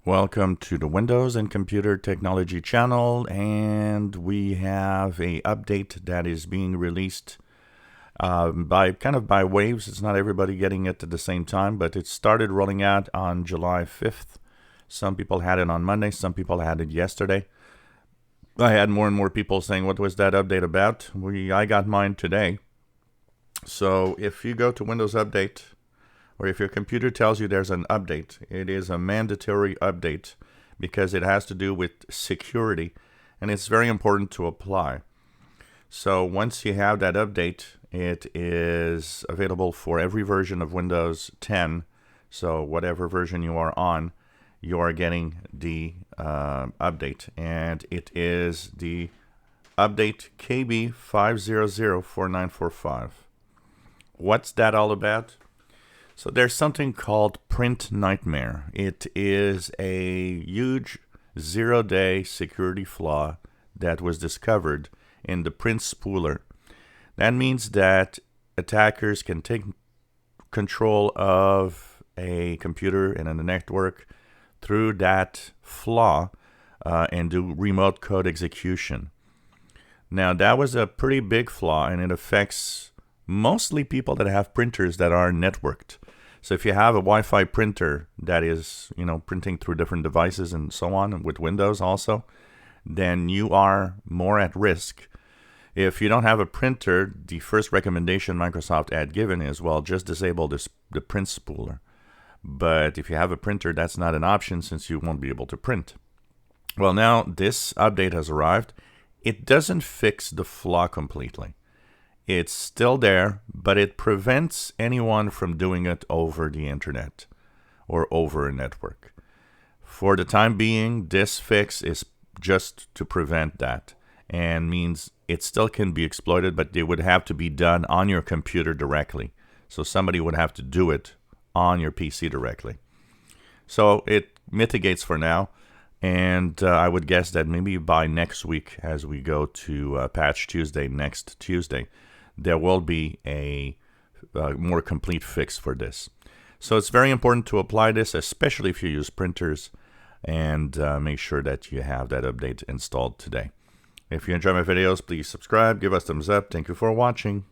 Welcome to the Windows and Computer Technology channel, and we have a update that is being released by waves. It's not everybody getting it at the same time, but it started rolling out on July 5th. Some people had it on Monday, some people had it yesterday. I had more and more people saying, what was that update about? I got mine today. So if you go to Windows Update, or if your computer tells you there's an update, it is a mandatory update because it has to do with security, and it's very important to apply. So once you have that update, it is available for every version of Windows 10. So whatever version you are on, you are getting the update, and it is the update KB5004945. What's that all about? So there's something called Print Nightmare. It is a huge zero-day security flaw that was discovered in the print spooler. That means that attackers can take control of a computer and a network through that flaw and do remote code execution. Now, that was a pretty big flaw, and it affects mostly people that have printers that are networked. So if you have a Wi-Fi printer that is, printing through different devices and so on, with Windows also, then you are more at risk. If you don't have a printer, the first recommendation Microsoft had given is, well, just disable the print spooler. But if you have a printer, that's not an option since you won't be able to print. Well, now this update has arrived. It doesn't fix the flaw completely. It's still there, but it prevents anyone from doing it over the internet or over a network. For the time being, this fix is just to prevent that and means it still can be exploited, but it would have to be done on your computer directly. So somebody would have to do it on your PC directly. So it mitigates for now, and I would guess that maybe by next week, as we go to Patch Tuesday next Tuesday, there will be a more complete fix for this. So it's very important to apply this, especially if you use printers, and make sure that you have that update installed today. If you enjoy my videos, please subscribe, give us thumbs up. Thank you for watching.